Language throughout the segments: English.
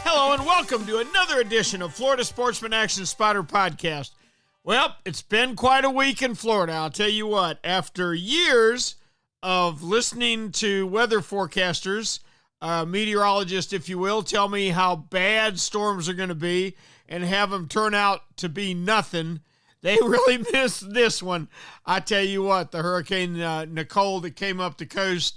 Hello and welcome to another edition of Florida Sportsman Action Spotter Podcast. Well, it's been quite a week in Florida, I'll tell you what. After years of listening to weather forecasters, meteorologists, if you will, tell me how bad storms are going to be and have them turn out to be nothing, they really missed this one. I tell you what, the Hurricane Nicole that came up the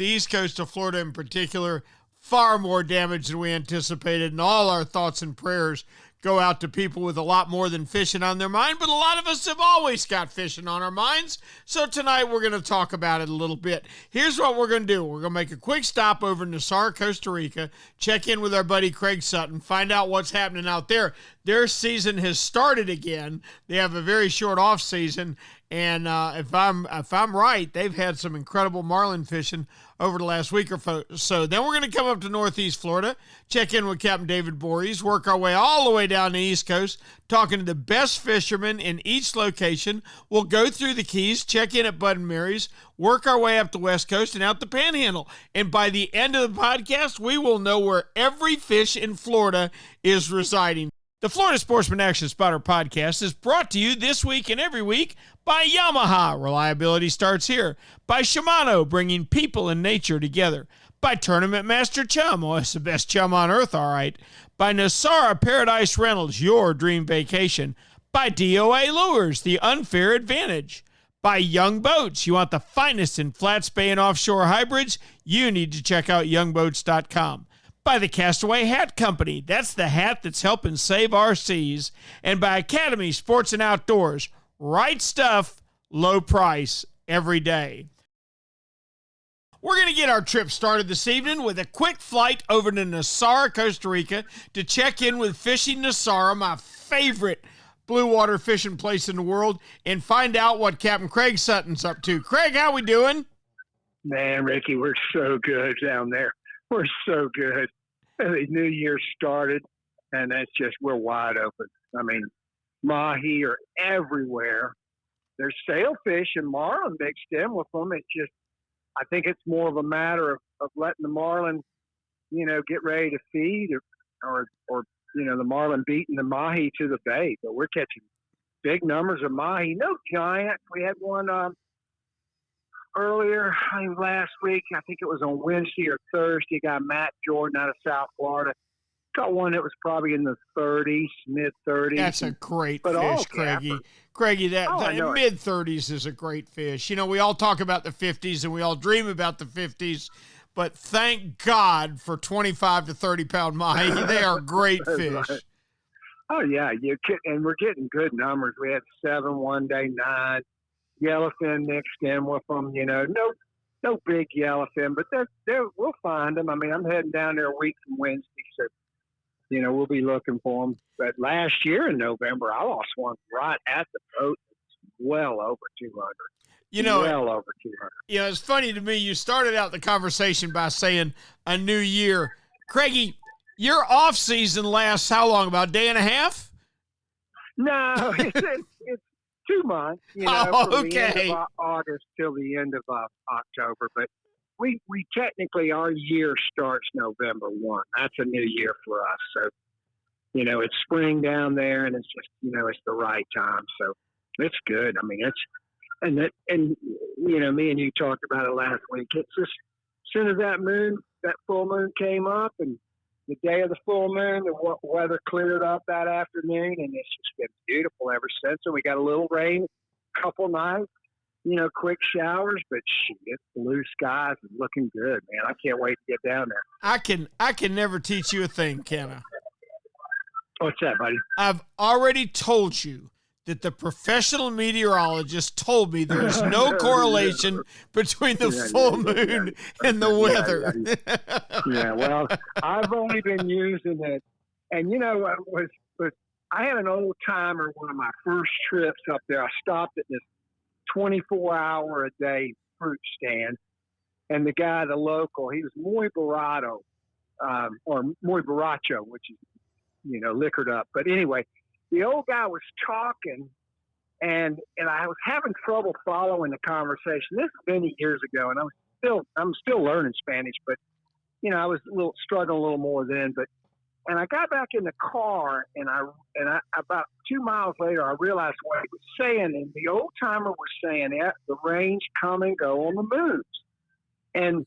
east coast of Florida in particular, far more damage than we anticipated, and all our thoughts and prayers go out to people with a lot more than fishing on their mind, but a lot of us have always got fishing on our minds, so tonight we're going to talk about it a little bit. Here's what we're going to do. We're going to make a quick stop over in Nosara, Costa Rica, check in with our buddy Craig Sutton, find out what's happening out there. Their season has started again. They have a very short off season, and if I'm right, they've had some incredible marlin fishing over the last week or so. Then we're going to come up to Northeast Florida, check in with Captain David Voorhees, work our way all the way down the East Coast, talking to the best fishermen in each location. We'll go through the Keys, check in at Bud and Mary's, work our way up the West Coast and out the Panhandle. And by the end of the podcast, we will know where every fish in Florida is residing. The Florida Sportsman Action Spotter Podcast is brought to you this week and every week by Yamaha. Reliability starts here. By Shimano, bringing people and nature together. By Tournament Master Chum. Oh, it's the best chum on earth, all right. By Nosara Paradise Rentals, your dream vacation. By D.O.A. Lures, the unfair advantage. By Young Boats. You want the finest in flats, bay, and offshore hybrids? You need to check out youngboats.com. By the Castaway Hat Co. That's the hat that's helping save our seas. And by Academy Sports and Outdoors. Right stuff, low price, every day. We're going to get our trip started this evening with a quick flight over to Nosara, Costa Rica to check in with Fishing Nosara, my favorite blue water fishing place in the world, and find out what Captain Craig Sutton's up to. Craig, how we doing? Man, Ricky, we're so good down there. We're so good. The new year started, and it's just, we're wide open. I mean, mahi are everywhere. There's sailfish and marlin mixed in with them. It's just, I think it's more of a matter of letting the marlin, get ready to feed or the marlin beating the mahi to the bait. But we're catching big numbers of mahi. No giant. We had one earlier, last week, I think it was on Wednesday or Thursday, got Matt Jordan out of South Florida. Got one that was probably in the 30s, mid-30s. That's a great fish, Craigie. Craigie, mid-30s is a great fish. We all talk about the 50s and we all dream about the 50s, but thank God for 25 to 30-pound mahi. They are great fish. Right. Oh, yeah, and we're getting good numbers. We had 7 one day, 9. Yellowfin mixed in with them, no big yellowfin, but we'll find them. I mean, I'm heading down there a week from Wednesday, so, we'll be looking for them. But last year in November, I lost one right at the boat. It's well over 200. Well over 200. It's funny to me. You started out the conversation by saying a new year. Craigie, your off season lasts how long? About a day and a half? No, it's 2 months, from the end of August till the end of October. But we technically, our year starts November 1. That's a new year for us. So, it's spring down there, and it's just, it's the right time. So it's good. I mean, me and you talked about it last week. It's just, as soon as that full moon came up, and the day of the full moon, the weather cleared up that afternoon, and it's just been beautiful ever since. And we got a little rain, a couple nights, quick showers, but it's blue skies and looking good, man. I can't wait to get down there. I can never teach you a thing, can I? What's that, buddy? I've already told you that the professional meteorologist told me there's no correlation between the full moon and the weather. Yeah, well, I've only been using it. And, I had an old timer, one of my first trips up there. I stopped at this 24-hour-a-day fruit stand. And the guy, the local, he was muy barato, or muy borracho, which is, liquored up. But anyway, the old guy was talking, And I was having trouble following the conversation. This was many years ago, and I'm still learning Spanish, but I was struggling a little more then. And I got back in the car, and I about 2 miles later, I realized what he was saying. And the old timer was saying, the range come and go on the moves. And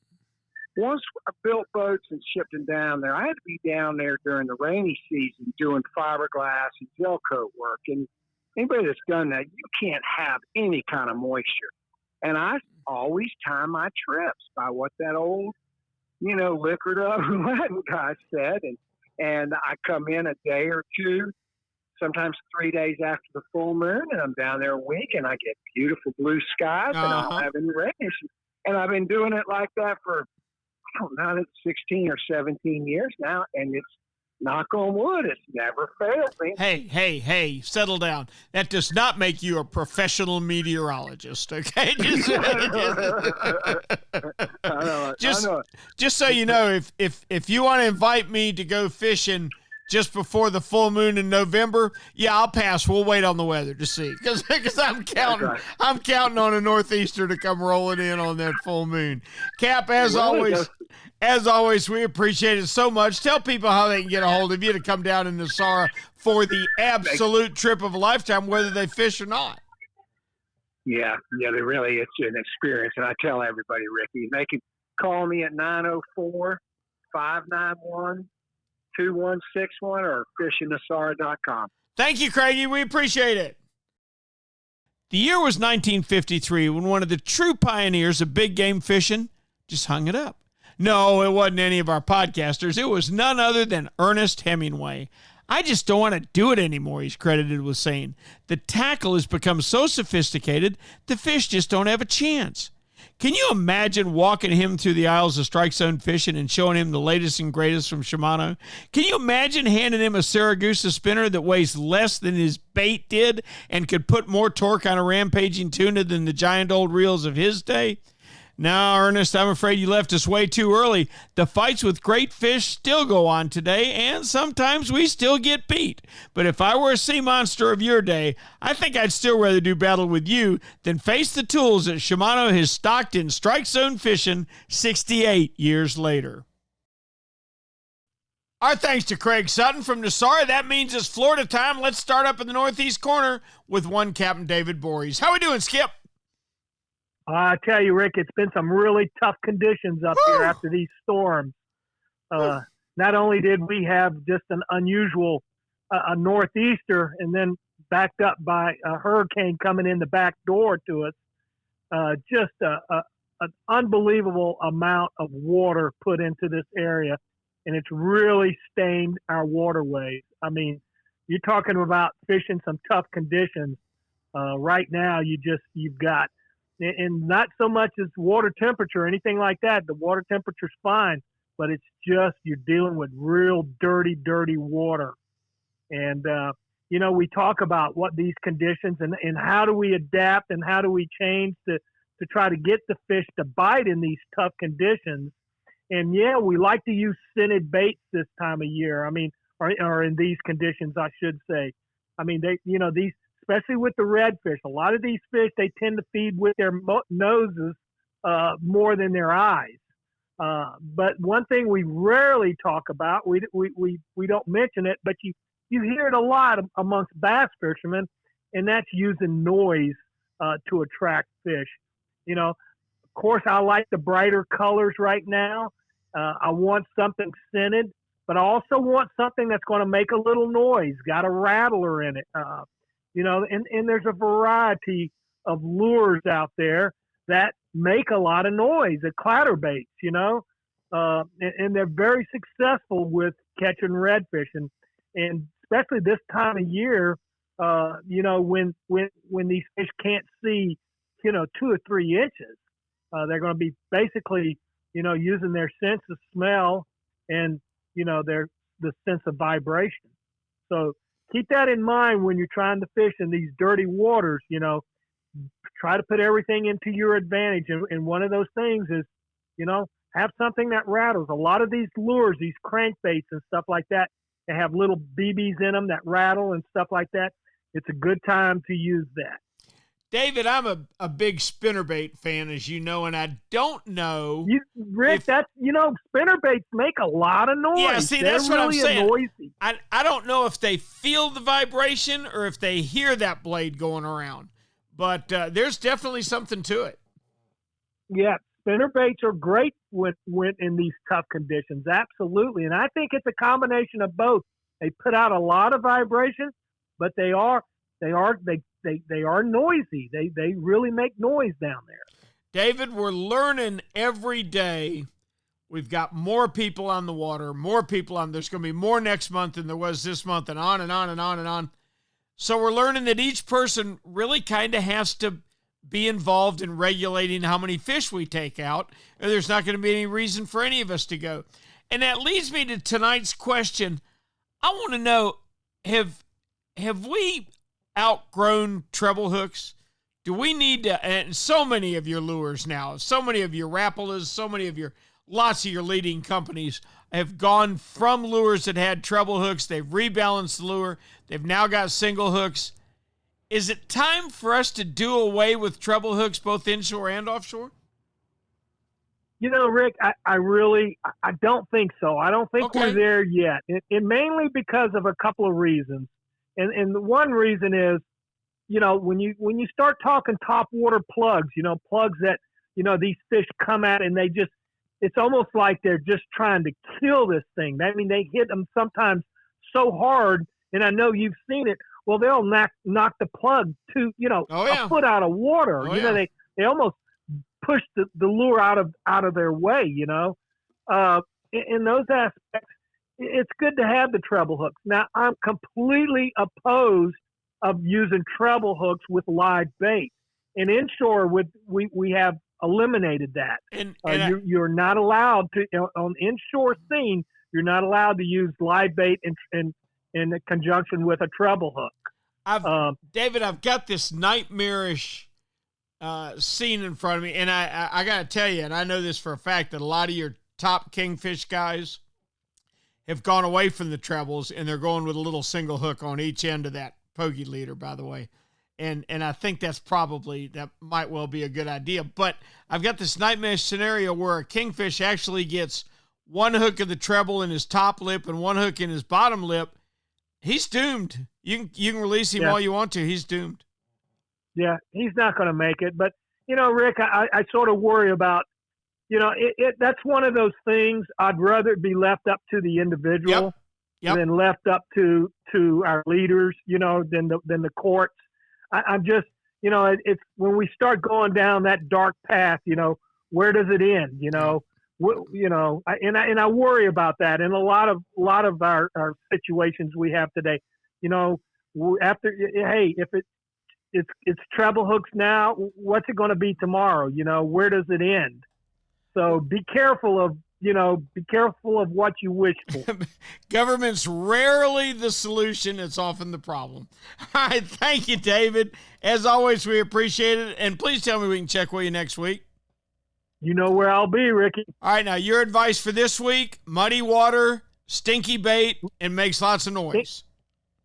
once I built boats and shipped them down there, I had to be down there during the rainy season doing fiberglass and gel coat work. And anybody that's done that, you can't have any kind of moisture. And I always time my trips by what that old, liquored up Latin guy said. And I come in a day or two, sometimes 3 days after the full moon, and I'm down there a week, and I get beautiful blue skies, and I don't have any rain. And I've been doing it like that for, I don't know, it's 16 or 17 years now, and it's, knock on wood, it's never failed me. Hey, settle down. That does not make you a professional meteorologist, okay? Just so you know, if you want to invite me to go fishing just before the full moon in November, yeah, I'll pass. We'll wait on the weather to see, because I'm counting. Right. I'm counting on a northeaster to come rolling in on that full moon. Cap, as always, we appreciate it so much. Tell people how they can get a hold of you to come down in Nosara for the absolute trip of a lifetime, whether they fish or not. Yeah, it's an experience, and I tell everybody, Ricky, they can call me at 904-591-2161 or fishingnosara.com. Thank you, Craigie. We appreciate it. The year was 1953 when one of the true pioneers of big game fishing just hung it up. No, it wasn't any of our podcasters. It was none other than Ernest Hemingway. I just don't want to do it anymore, he's credited with saying. The tackle has become so sophisticated, the fish just don't have a chance. Can you imagine walking him through the aisles of Strike Zone Fishing and showing him the latest and greatest from Shimano? Can you imagine handing him a Saragusa spinner that weighs less than his bait did and could put more torque on a rampaging tuna than the giant old reels of his day? Now, Ernest, I'm afraid you left us way too early. The fights with great fish still go on today, and sometimes we still get beat. But if I were a sea monster of your day, I think I'd still rather do battle with you than face the tools that Shimano has stocked in Strike Zone Fishing 68 years later. Our thanks to Craig Sutton from Nosara. That means it's Florida time. Let's start up in the northeast corner with one Captain David Voorhees. How we doing, Skip? I tell you, Rick, it's been some really tough conditions up here after these storms. Not only did we have just an unusual a northeaster and then backed up by a hurricane coming in the back door to us, just an unbelievable amount of water put into this area, and it's really stained our waterways. I mean, you're talking about fishing some tough conditions. Right now, you've got, and not so much as water temperature or anything like that. The water temperature's fine, but it's just you're dealing with real dirty water. And, we talk about what these conditions and how do we adapt and how do we change to try to get the fish to bite in these tough conditions. And, yeah, we like to use scented baits this time of year. I mean, or in these conditions, I should say. I mean, these, especially with the redfish, a lot of these fish, they tend to feed with their noses more than their eyes. But one thing we rarely talk about, we don't mention it, but you hear it a lot amongst bass fishermen, and that's using noise to attract fish. Of course, I like the brighter colors right now. I want something scented, but I also want something that's going to make a little noise, got a rattler in it. And there's a variety of lures out there that make a lot of noise, the clatterbaits, and they're very successful with catching redfish. And especially this time of year, when these fish can't see, 2 or 3 inches, they're going to be basically, using their sense of smell and, the sense of vibration. So keep that in mind when you're trying to fish in these dirty waters. Try to put everything into your advantage. And one of those things is, have something that rattles. A lot of these lures, these crankbaits and stuff like that, they have little BBs in them that rattle and stuff like that. It's a good time to use that. David, I'm a big spinnerbait fan, as you know, and I don't know. Rick, spinnerbaits make a lot of noise. Yeah, see, They're that's what really I'm saying. Noisy. I don't know if they feel the vibration or if they hear that blade going around, but there's definitely something to it. Yeah, spinnerbaits are great when in these tough conditions. Absolutely, and I think it's a combination of both. They put out a lot of vibration, but they are noisy. They really make noise down there. David, we're learning every day. We've got more people on the water, more people on. There's going to be more next month than there was this month, and on and on and on and on. So we're learning that each person really kind of has to be involved in regulating how many fish we take out, or there's not going to be any reason for any of us to go. And that leads me to tonight's question. I want to know, have we outgrown treble hooks? Do we need to, and so many of your lures now, so many of your Rappalas, so many of lots of your leading companies have gone from lures that had treble hooks. They've rebalanced the lure. They've now got single hooks. Is it time for us to do away with treble hooks, both inshore and offshore? Rick, I don't think so. I don't think we're there yet. And mainly because of a couple of reasons. And the one reason is, when you start talking top water plugs, plugs that, these fish come at and it's almost like they're just trying to kill this thing. I mean, they hit them sometimes so hard, and I know you've seen it. Well, they'll knock the plug to, a foot out of water. They almost push the lure out of their way, in those aspects, it's good to have the treble hooks. Now, I'm completely opposed of using treble hooks with live bait. And inshore, we have eliminated that. You're not allowed to, on inshore scene, you're not allowed to use live bait in conjunction with a treble hook. David, I've got this nightmarish scene in front of me, and I got to tell you, and I know this for a fact, that a lot of your top kingfish guys have gone away from the trebles, and they're going with a little single hook on each end of that pokey leader, by the way. And I think that might well be a good idea. But I've got this nightmare scenario where a kingfish actually gets one hook of the treble in his top lip and one hook in his bottom lip. He's doomed. You can release him all you want to. He's doomed. Yeah, he's not going to make it. But, Rick, I sort of worry about, that's one of those things I'd rather it be left up to the individual than left up to our leaders, than the courts. I'm just, it's when we start going down that dark path, where does it end? And I worry about that. And a lot of our situations we have today, if it's treble hooks now, what's it going to be tomorrow? Where does it end? So be careful of what you wish for. Government's rarely the solution. It's often the problem. All right. Thank you, David. As always, we appreciate it. And please tell me we can check with you next week. You know where I'll be, Ricky. All right. Now, your advice for this week: muddy water, stinky bait, and makes lots of noise.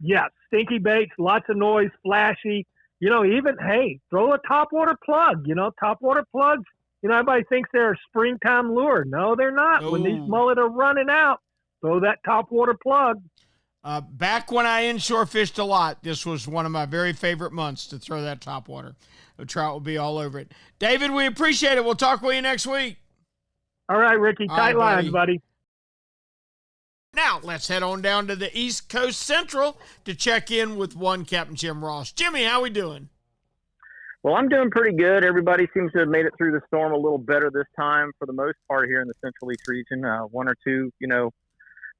Yeah. Stinky baits, lots of noise, flashy, even, throw a topwater plug, topwater plugs. Everybody thinks they're a springtime lure. No, they're not. When these mullet are running out, throw that topwater plug. Back when I inshore fished a lot, this was one of my very favorite months to throw that topwater. The trout will be all over it. David, we appreciate it. We'll talk with you next week. All right, Ricky. Tight lines, buddy. Now, let's head on down to the East Coast Central to check in with one Captain Jim Ross. Jimmy, how we doing? Well, I'm doing pretty good. Everybody seems to have made it through the storm a little better this time for the most part here in the Central East region. One or two,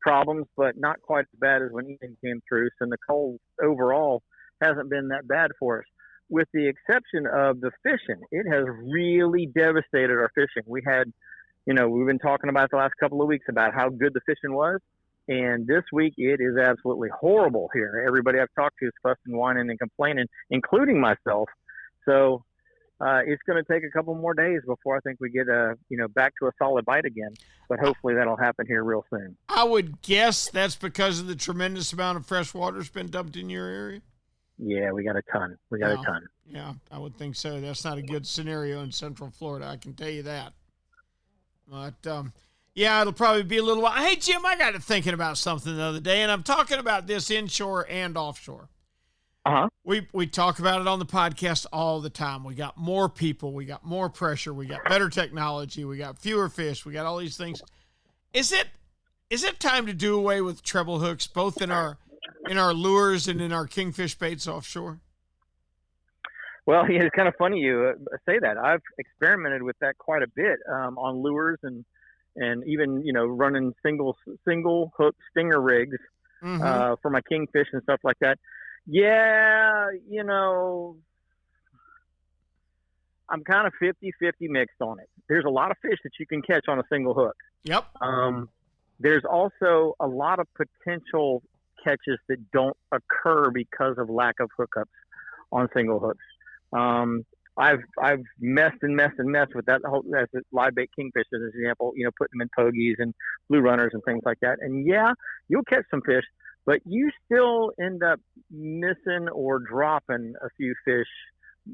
problems, but not quite as bad as when Ian came through. So the cold overall hasn't been that bad for us. With the exception of the fishing, it has really devastated our fishing. We had, we've been talking about the last couple of weeks about how good the fishing was. And this week, it is absolutely horrible here. Everybody I've talked to is fussing, whining, and complaining, including myself. So it's going to take a couple more days before I think we get back to a solid bite again. But hopefully that'll happen here real soon. I would guess that's because of the tremendous amount of fresh water that's been dumped in your area. Yeah, we got a ton. We got a ton. Yeah, I would think so. That's not a good scenario in Central Florida. I can tell you that. But, yeah, it'll probably be a little while. Hey, Jim, I got to thinking about something the other day, and I'm talking about this inshore and offshore. Uh-huh. We talk about it on the podcast all the time. We got more people. We got more pressure. We got better technology. We got fewer fish. We got all these things. Is it time to do away with treble hooks, both in our lures and in our kingfish baits offshore? Well, yeah, it's kind of funny you say that. I've experimented with that quite a bit on lures and even, running single hook stinger rigs for my kingfish and stuff like that. Yeah, I'm kind of 50-50 mixed on it. There's a lot of fish that you can catch on a single hook. Yep. There's also a lot of potential catches that don't occur because of lack of hookups on single hooks. I've messed with that whole as a live bait kingfish as an example, putting them in pogies and blue runners and things like that. And yeah, you'll catch some fish, but you still end up missing or dropping a few fish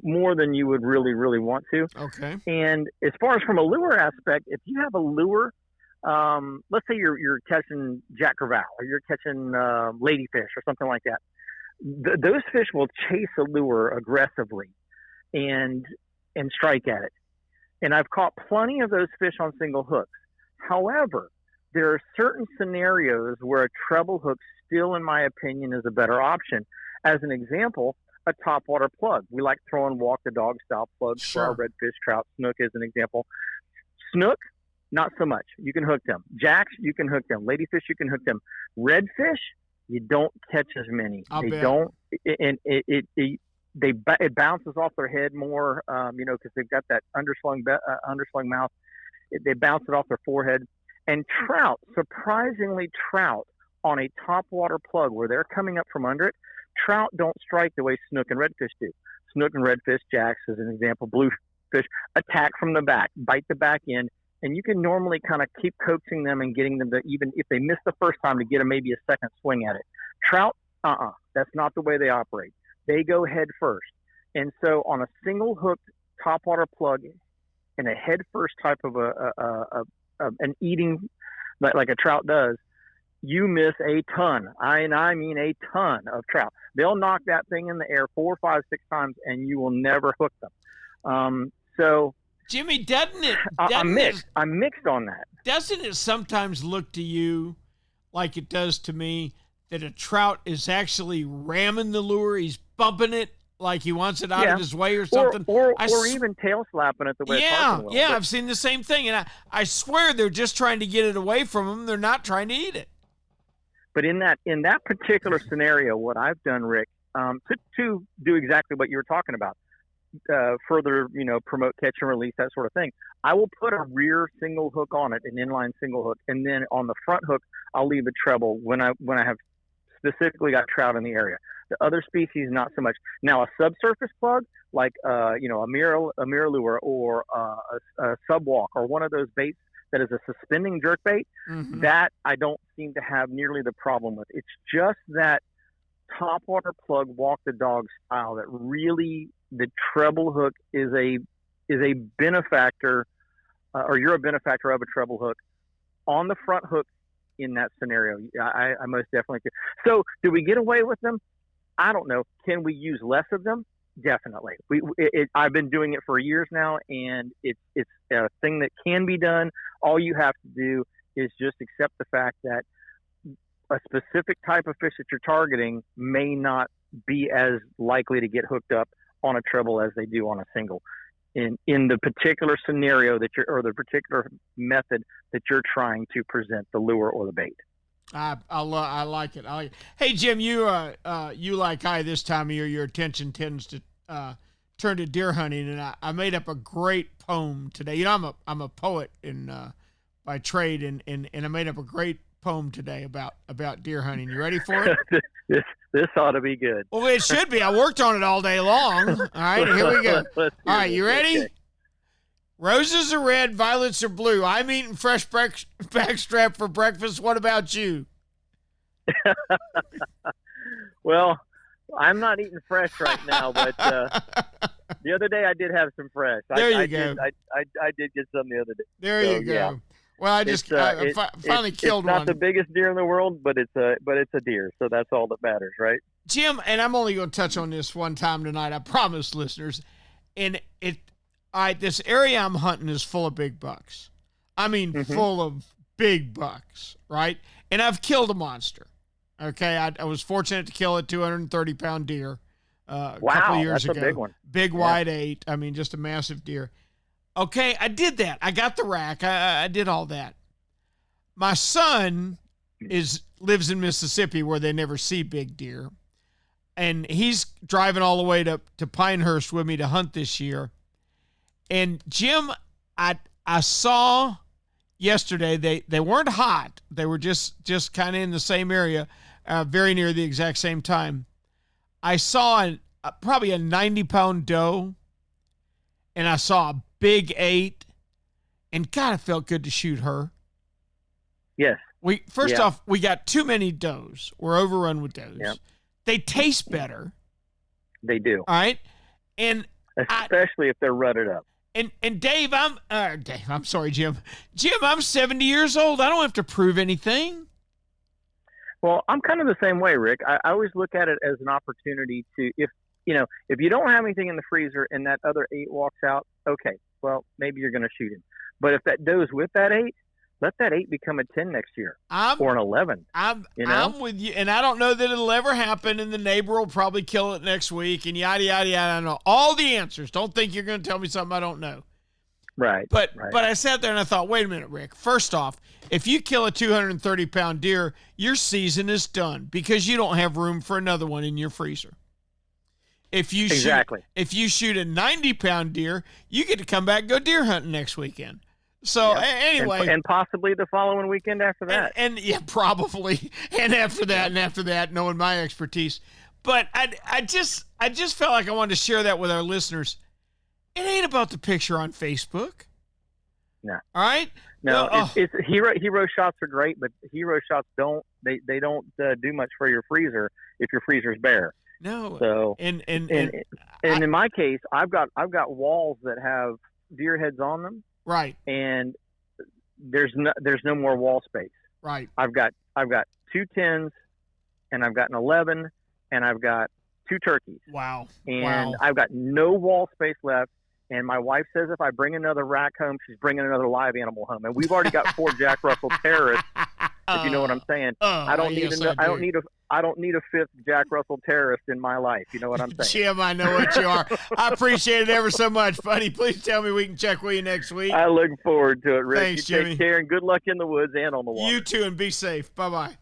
more than you would really, really want to. Okay. And as far as from a lure aspect, if you have a lure, let's say you're catching Jack Crevalle or you're catching ladyfish or something like that, those fish will chase a lure aggressively and strike at it. And I've caught plenty of those fish on single hooks. However, there are certain scenarios where a treble hook still, in my opinion, is a better option. As an example, a topwater plug. We like throwing walk the dog style plugs for our redfish, trout, snook as an example. Snook, not so much. You can hook them. Jacks, you can hook them. Ladyfish, you can hook them. Redfish, you don't catch as many. Don't, and it bounces off their head more, because they've got that underslung mouth. They bounce it off their forehead. And trout, surprisingly, on a topwater plug where they're coming up from under it, trout don't strike the way snook and redfish do. Snook and redfish, jacks as an example, bluefish, attack from the back, bite the back end, and you can normally kind of keep coaxing them and getting them to, even if they miss the first time, to get them maybe a second swing at it. Trout, that's not the way they operate. They go head first. And so on a single hooked topwater plug and a head first type of an eating like a trout does, you miss a ton. I mean a ton of trout. They'll knock that thing in the air 4, 5, 6 times, and you will never hook them. So, Jimmy, I'm mixed on that. Doesn't it sometimes look to you like it does to me that a trout is actually ramming the lure? He's bumping it like he wants it out of his way or something. Or even tail slapping it the way it's well. Yeah, I've seen the same thing. And I swear they're just trying to get it away from him. They're not trying to eat it. But in that particular scenario, what I've done, Rick, to do exactly what you were talking about, further, promote catch and release, that sort of thing, I will put a rear single hook on it, an inline single hook, and then on the front hook, I'll leave a treble when I have specifically got trout in the area. The other species, not so much. Now, a subsurface plug, like a mirror lure or a subwalk or one of those baits that is a suspending jerk bait, that I don't seem to have nearly the problem with. It's just that topwater plug walk the dog style that really the treble hook is a benefactor, or you're a benefactor of a treble hook on the front hook in that scenario. I most definitely do. So do we get away with them? I don't know. Can we use less of them? Definitely. I've been doing it for years now, and it's a thing that can be done. All you have to do is just accept the fact that a specific type of fish that you're targeting may not be as likely to get hooked up on a treble as they do on a single. In the particular scenario or the particular method that you're trying to present the lure or the bait. I like it. Hey, Jim, you like this time of year, your attention tends to turn to deer hunting, and I made up a great poem today. I'm a poet by trade, and I made up a great poem today about deer hunting. You ready for it? This ought to be good. Well, it should be. I worked on it all day long. All right, here we go. All right, you ready? Okay. Roses are red, violets are blue. I'm eating fresh backstrap for breakfast. What about you? Well, I'm not eating fresh right now, but the other day I did have some fresh. There you go. I did get some the other day. There you go. Yeah. Well, I finally killed one. It's not the biggest deer in the world, but it's a deer, so that's all that matters, right? Jim, and I'm only going to touch on this one time tonight. I promise, listeners. And this area I'm hunting is full of big bucks. I mean, full of big bucks, right? And I've killed a monster. Okay, I was fortunate to kill a 230-pound deer a couple of years ago. That's a big one. Big white 8. I mean, just a massive deer. Okay, I did that. I got the rack. I did all that. My son lives in Mississippi where they never see big deer. And he's driving all the way to Pinehurst with me to hunt this year. And Jim, I saw yesterday, they weren't hot. They were just kind of in the same area, very near the exact same time. I saw probably a 90-pound doe, and I saw a big 8, and God, it felt good to shoot her. Yes. First off, we got too many does. We're overrun with does. Yep. They taste better. They do. All right. And especially if they're rutted up. And Dave, I'm sorry, Jim. Jim, I'm 70 years old. I don't have to prove anything. Well, I'm kind of the same way, Rick. I always look at it as an opportunity to, if you don't have anything in the freezer and that other 8 walks out, okay, well, maybe you're going to shoot him. But if that doe's with that 8, let that 8 become a 10 next year or an 11. I'm with you, and I don't know that it'll ever happen, and the neighbor will probably kill it next week, and yada, yada, yada. I know all the answers. Don't think you're going to tell me something I don't know. Right. But I sat there and I thought, wait a minute, Rick. First off, if you kill a 230-pound deer, your season is done because you don't have room for another one in your freezer. If you shoot a 90-pound deer, you get to come back and go deer hunting next weekend. So anyway, and possibly the following weekend after that, and yeah, probably, and after that, knowing my expertise. But I just felt like I wanted to share that with our listeners. It ain't about the picture on Facebook. No. All right. No, it's hero shots are great, but hero shots don't do much for your freezer if your freezer's bare. No. So and in my case, I've got walls that have deer heads on them. Right. And there's no more wall space. Right. I've got 2 10s, and I've got an 11, and I've got 2 turkeys. Wow. And I've got no wall space left. And my wife says if I bring another rack home, she's bringing another live animal home. And we've already got 4 Jack Russell terrorists. If you know what I'm saying. I don't need a 5th Jack Russell terrorist in my life. You know what I'm saying? Jim, I know what you are. I appreciate it ever so much, buddy. Please tell me we can check with you next week. I look forward to it, Rick. Thanks, Jimmy. Take care and good luck in the woods and on the water. You too, and be safe. Bye-bye.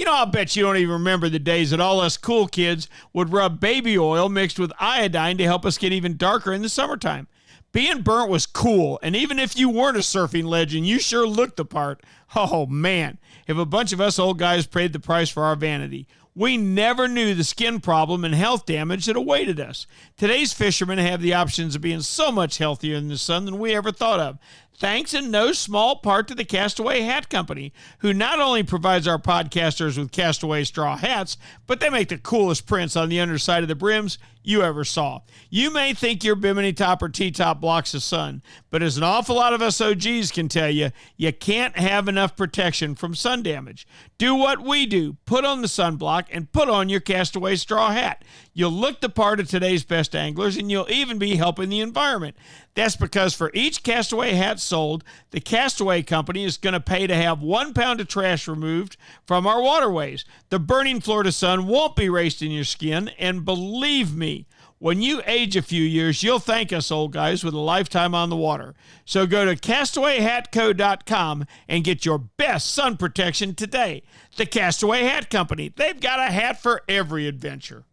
I'll bet you don't even remember the days that all us cool kids would rub baby oil mixed with iodine to help us get even darker in the summertime. Being burnt was cool, and even if you weren't a surfing legend, you sure looked the part. Oh, man, if a bunch of us old guys paid the price for our vanity. We never knew the skin problem and health damage that awaited us. Today's fishermen have the options of being so much healthier in the sun than we ever thought of. Thanks in no small part to the Castaway Hat Company, who not only provides our podcasters with Castaway straw hats, but they make the coolest prints on the underside of the brims you ever saw. You may think your Bimini top or T-top blocks the sun, but as an awful lot of us OGs can tell you, you can't have enough protection from sun damage. Do what we do. Put on the sunblock and put on your Castaway straw hat. You'll look the part of today's best anglers, and you'll even be helping the environment. That's because for each Castaway hat sold, the Castaway Company is going to pay to have 1 pound of trash removed from our waterways. The burning Florida sun won't be raced in your skin, and believe me, when you age a few years, you'll thank us old guys with a lifetime on the water. So go to CastawayHatCo.com and get your best sun protection today. The Castaway Hat Company. They've got a hat for every adventure.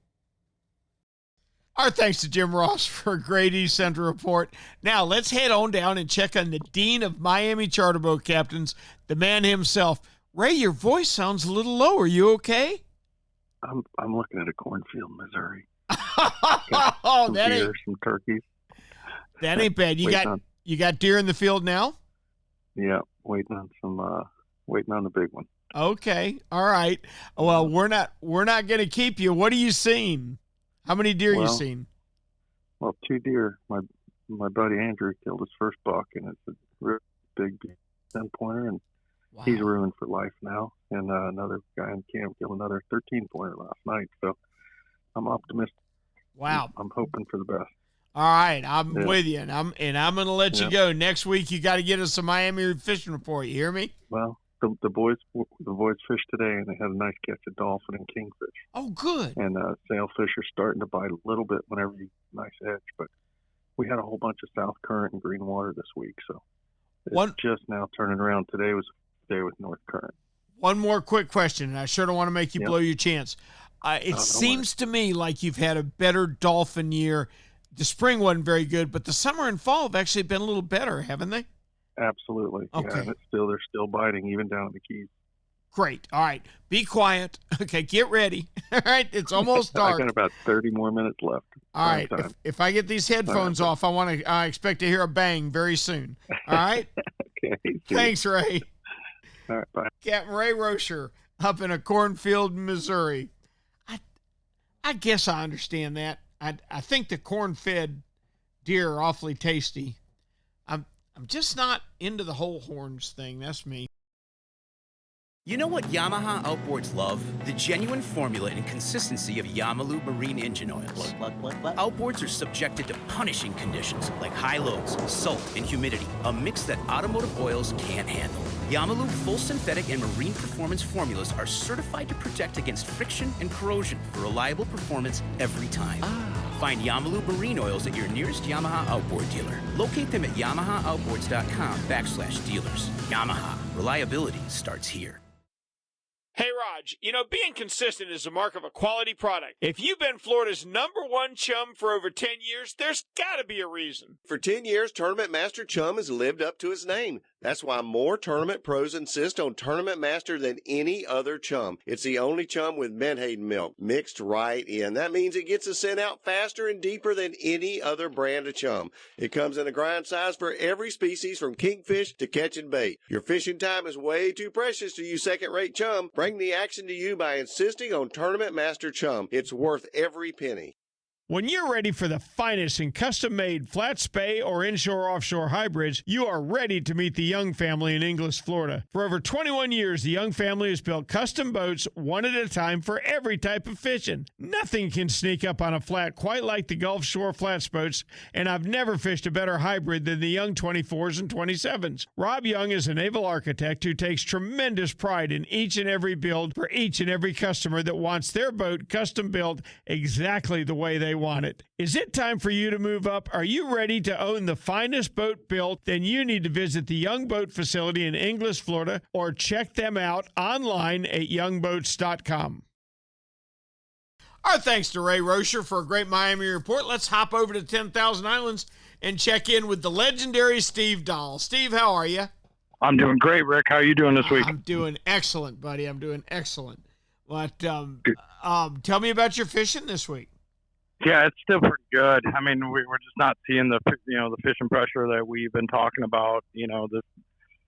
Our thanks to Jim Ross for a great East Central report. Now let's head on down and check on the Dean of Miami Charter Boat Captains, the man himself. Ray, your voice sounds a little low. Are you okay? I'm looking at a cornfield, Missouri. Oh, some deer, some turkeys. That ain't bad. You got deer in the field now? Yeah, waiting on the big one. Okay. All right. Well, we're not going to keep you. What are you seeing? How many deer you seen? Well, 2 deer. My buddy Andrew killed his first buck, and it's a real big 10-pointer, and he's ruined for life now. And another guy in camp killed another 13-pointer last night. So I'm optimistic. Wow. I'm hoping for the best. All right, I'm with you, and I'm going to let you go. Next week, you got to get us a Miami fishing report. You hear me? Well, the boys fished today, and they had a nice catch of dolphin and kingfish. Oh, good. And sailfish are starting to bite a little bit whenever you nice edge, but we had a whole bunch of south current and green water this week, so it's just now turning around. Today was a day with north current. One more quick question, and I sure don't want to make you blow your chance. It seems to me like you've had a better dolphin year. The spring wasn't very good, but the summer and fall have actually been a little better, haven't they? Absolutely. Okay. Yeah, and they're still biting even down at the Keys. Great. All right. Be quiet. Okay, get ready. All right, it's almost dark. I got about 30 more minutes left. All right. If I get these headphones off, I expect to hear a bang very soon. All right? Okay. Thanks, Ray. All right, bye. Captain Ray Rocher up in a cornfield, Missouri. I guess I understand that. I think the corn-fed deer are awfully tasty. I'm just not into the whole horns thing. That's me. You know what Yamaha Outboards love? The genuine formula and consistency of Yamalube marine engine oils. Outboards are subjected to punishing conditions like high loads, salt, and humidity, a mix that automotive oils can't handle. Yamalube full synthetic and marine performance formulas are certified to protect against friction and corrosion for reliable performance every time. Find Yamalube marine oils at your nearest Yamaha Outboard dealer. Locate them at yamahaoutboards.com/dealers. Yamaha, reliability starts here. Hey, Raj, being consistent is a mark of a quality product. If you've been Florida's #1 chum for over 10 years, there's got to be a reason. For 10 years, Tournament Master Chum has lived up to its name. That's why more tournament pros insist on Tournament Master than any other chum. It's the only chum with Menhaden milk mixed right in. That means it gets the scent out faster and deeper than any other brand of chum. It comes in a grind size for every species from kingfish to catching bait. Your fishing time is way too precious to you second-rate chum. Bring the action to you by insisting on Tournament Master Chum. It's worth every penny. When you're ready for the finest in custom-made flat spay or inshore-offshore hybrids, you are ready to meet the Young family in Inglis, Florida. For over 21 years, the Young family has built custom boats one at a time for every type of fishing. Nothing can sneak up on a flat quite like the Gulf Shore flats boats, and I've never fished a better hybrid than the Young 24s and 27s. Rob Young is a naval architect who takes tremendous pride in each and every build for each and every customer that wants their boat custom built exactly the way they want it. Is it time for you to move up? Are you ready to own the finest boat built? Then you need to visit the Young Boat facility in Inglis, Florida, or check them out online at youngboats.com. Our thanks to Ray Rocher for a great Miami report. Let's hop over to 10,000 Islands and check in with the legendary Steve Dahl. Steve, how are you? I'm doing great, Rick. How are you doing this week? I'm doing excellent, buddy. I'm doing excellent. But tell me about your fishing this week. Yeah, it's still pretty good. I mean, we're just not seeing the fishing pressure that we've been talking about.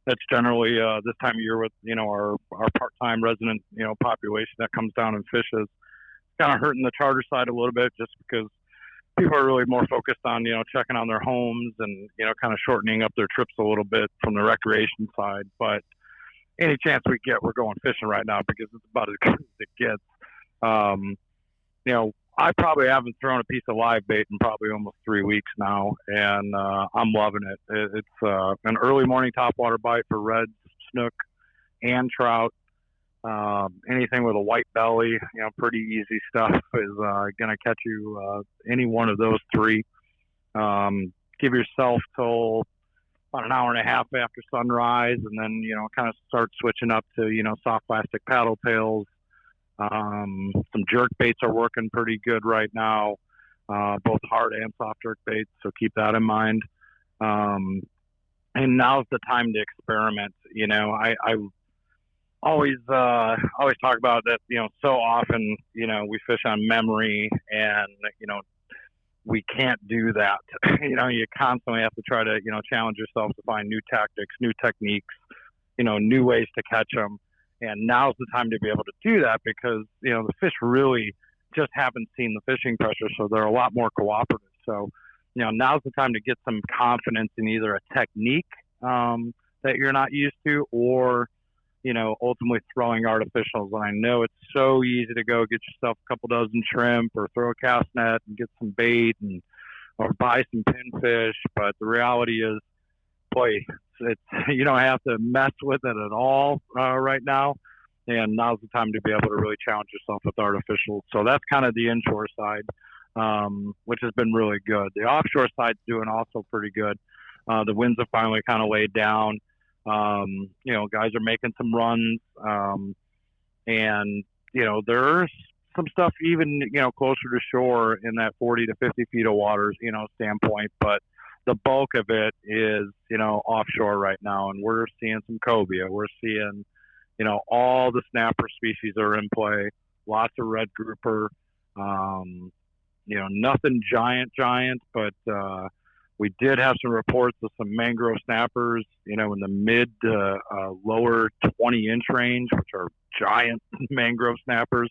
That's generally this time of year with our part-time resident population that comes down and fishes. Kind of hurting the charter side a little bit just because people are really more focused on checking on their homes and kind of shortening up their trips a little bit from the recreation side. But any chance we get, we're going fishing right now because it's about as good as it gets. I probably haven't thrown a piece of live bait in probably almost 3 weeks now, and I'm loving it. It's an early morning topwater bite for reds, snook, and trout. Anything with a white belly, pretty easy stuff is going to catch you any one of those three. Give yourself till about an hour and a half after sunrise, and then kind of start switching up to soft plastic paddle tails. Some jerk baits are working pretty good right now, both hard and soft jerk baits, so keep that in mind. And now's the time to experiment. I always talk about that, so often, we fish on memory and, we can't do that. You constantly have to try to, challenge yourself to find new tactics, new techniques, new ways to catch them. And now's the time to be able to do that because, the fish really just haven't seen the fishing pressure, so they're a lot more cooperative. So, now's the time to get some confidence in either a technique that you're not used to or, ultimately throwing artificials. And I know it's so easy to go get yourself a couple dozen shrimp or throw a cast net and get some bait or buy some pinfish. But the reality is, boy, it's you don't have to mess with it at all right now. And now's the time to be able to really challenge yourself with artificials. So that's kind of the inshore side, which has been really good. The offshore side's doing also pretty good. The winds have finally kind of laid down. Guys are making some runs. And there's some stuff even, closer to shore in that 40 to 50 feet of waters, standpoint. But the bulk of it is, offshore right now. And we're seeing some cobia. We're seeing, all the snapper species are in play. Lots of red grouper. Nothing giant, but we did have some reports of some mangrove snappers, in the mid to lower 20-inch range, which are giant mangrove snappers.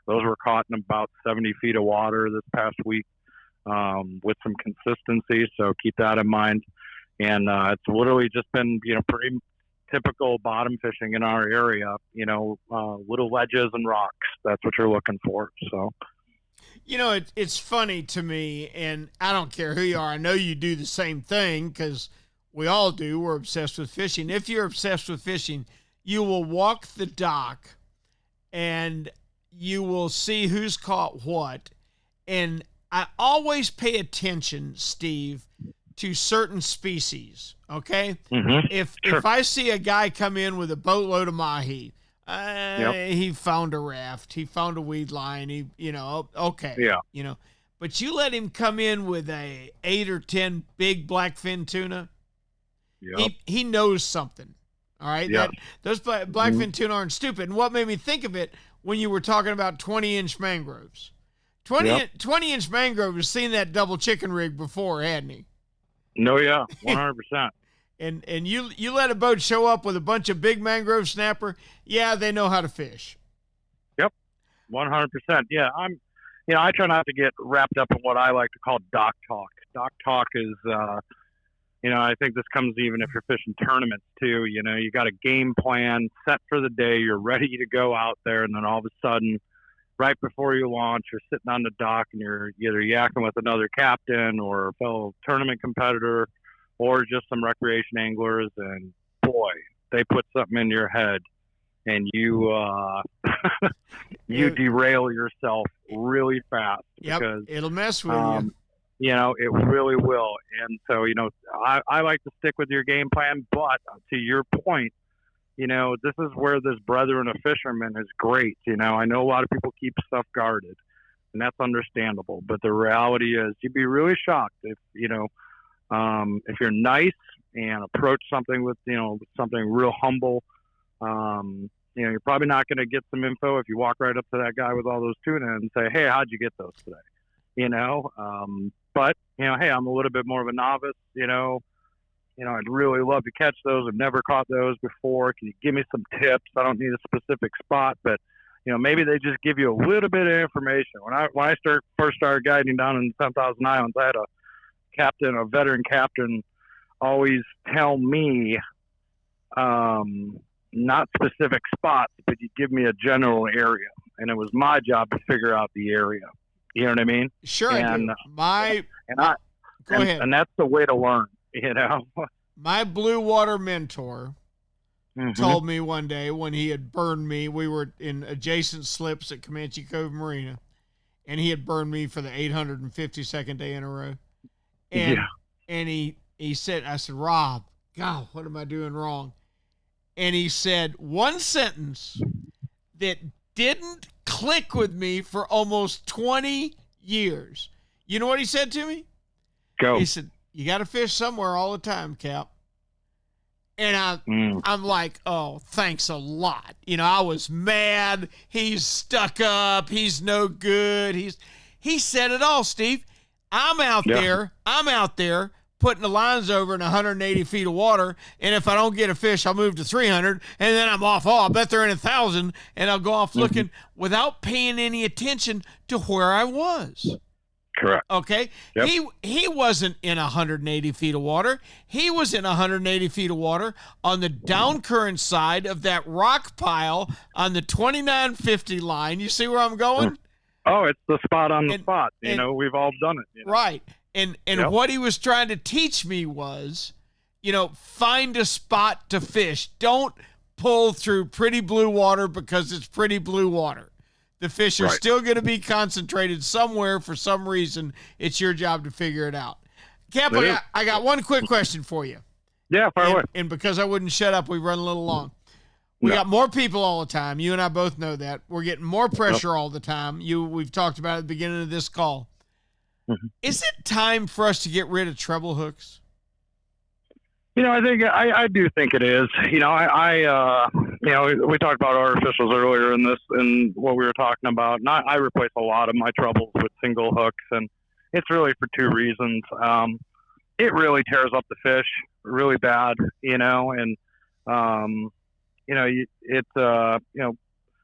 Those were caught in about 70 feet of water this past week with some consistency, so keep that in mind. And it's literally just been, pretty typical bottom fishing in our area, little ledges and rocks. That's what you're looking for, so... It's funny to me, and I don't care who you are. I know you do the same thing because we all do. We're obsessed with fishing. If you're obsessed with fishing, you will walk the dock and you will see who's caught what. And I always pay attention, Steve, to certain species, okay? Mm-hmm. If I see a guy come in with a boatload of mahi, he found a raft, he found a weed line, okay. Yeah. But you let him come in with a 8 or 10 big blackfin tuna, he knows something. All right. Yep. Those blackfin tuna aren't stupid. And what made me think of it when you were talking about 20-inch mangroves. 20-inch mangrove has seen that double chicken rig before, hadn't he? No, yeah, 100%. And you let a boat show up with a bunch of big mangrove snapper, they know how to fish. Yep, 100%. Yeah, I try not to get wrapped up in what I like to call dock talk. Dock talk is, I think this comes even if you're fishing tournaments too. You got a game plan set for the day. You're ready to go out there, and then all of a sudden, right before you launch, you're sitting on the dock and you're either yakking with another captain or a fellow tournament competitor, or just some recreation anglers, and boy, they put something in your head and you derail yourself really fast. Yep, because it'll mess with you. It really will. And so, I like to stick with your game plan, but to your point, this is where this brethren of fishermen is great. I know a lot of people keep stuff guarded, and that's understandable, but the reality is you'd be really shocked if you're nice and approach something with, something real humble, you're probably not going to get some info if you walk right up to that guy with all those tuna and say, hey, how'd you get those today? But, hey, I'm a little bit more of a novice, I'd really love to catch those. I've never caught those before. Can you give me some tips? I don't need a specific spot, but, maybe they just give you a little bit of information. When I first started guiding down in the 10,000 Islands, I had a veteran captain always tell me, not specific spots, but you give me a general area, and it was my job to figure out the area. You know what I mean? Sure. And, I do. Go ahead. And that's the way to learn, My blue water mentor told me one day when he had burned me, we were in adjacent slips at Comanche Cove Marina, and he had burned me for the 852nd day in a row. And he said, I said, Rob, God, what am I doing wrong? And he said one sentence that didn't click with me for almost 20 years. You know what he said to me? Go. He said, you got to fish somewhere all the time, Cap. And I'm like, oh, thanks a lot. I was mad. He's stuck up. He's no good. He said it all, Steve. I'm out there putting the lines over in 180 feet of water, and if I don't get a fish, I'll move to 300, and then I'm off. Oh, I bet they're in 1,000, and I'll go off looking without paying any attention to where I was. Correct. Okay? Yep. He wasn't in 180 feet of water. He was in 180 feet of water on the downcurrent side of that rock pile on the 2950 line. You see where I'm going? Oh, it's the spot on the spot. You know, we've all done it. You know? Right. And what he was trying to teach me was, find a spot to fish. Don't pull through pretty blue water because it's pretty blue water. The fish are still going to be concentrated somewhere for some reason. It's your job to figure it out. Cap, I got one quick question for you. Yeah, fire away. And because I wouldn't shut up, we run a little long. We got more people all the time. You and I both know that. We're getting more pressure all the time. We've talked about it at the beginning of this call. Is it time for us to get rid of treble hooks? I do think it is. We talked about artificials earlier in this and what we were talking about. And I replace a lot of my trebles with single hooks, and it's really for two reasons. It really tears up the fish really bad,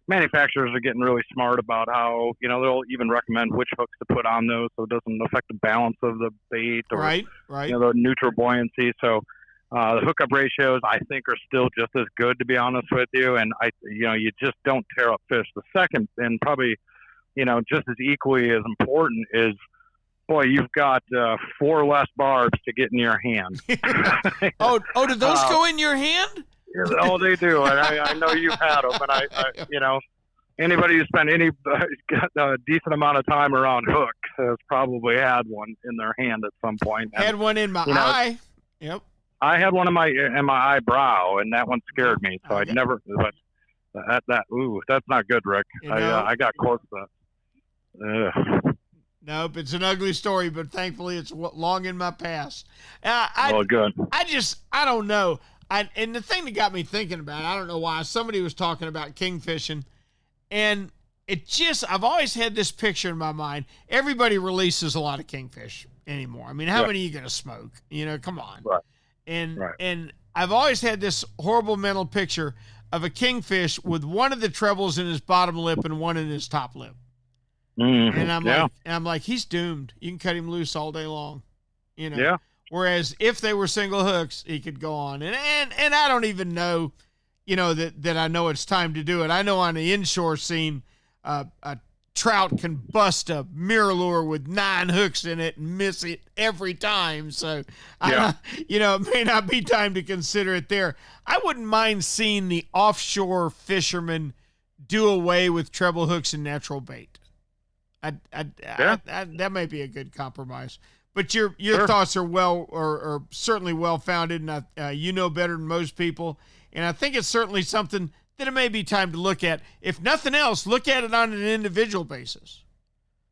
manufacturers are getting really smart about how, they'll even recommend which hooks to put on those so it doesn't affect the balance of the bait or, the neutral buoyancy. So the hookup ratios, I think, are still just as good, to be honest with you. And, you just don't tear up fish. The second, and probably, just as equally as important is, boy, you've got 4 less barbs to get in your hand. Do those go in your hand? Oh, they do, and I know you've had them, and I anybody who spent any decent amount of time around hooks has probably had one in their hand at some point. Had one in my eye. Yep. I had one in my eyebrow, and that one scared me. So I'd never. But that's not good, Rick. I got close to that. Nope, it's an ugly story, but thankfully it's long in my past. Good. I don't know. And the thing that got me thinking about it, I don't know why, somebody was talking about kingfishing, and I've always had this picture in my mind. Everybody releases a lot of kingfish anymore. I mean, how many are you going to smoke? Come on. Right. And I've always had this horrible mental picture of a kingfish with one of the trebles in his bottom lip and one in his top lip. And I'm like, he's doomed. You can cut him loose all day long. Yeah. Whereas if they were single hooks, he could go on. And I don't even know, that I know it's time to do it. I know on the inshore scene, a trout can bust a mirror lure with 9 hooks in it and miss it every time. So, it may not be time to consider it there. I wouldn't mind seeing the offshore fishermen do away with treble hooks and natural bait. That may be a good compromise. But your thoughts are certainly well founded, and you know better than most people. And I think it's certainly something that it may be time to look at. If nothing else, look at it on an individual basis.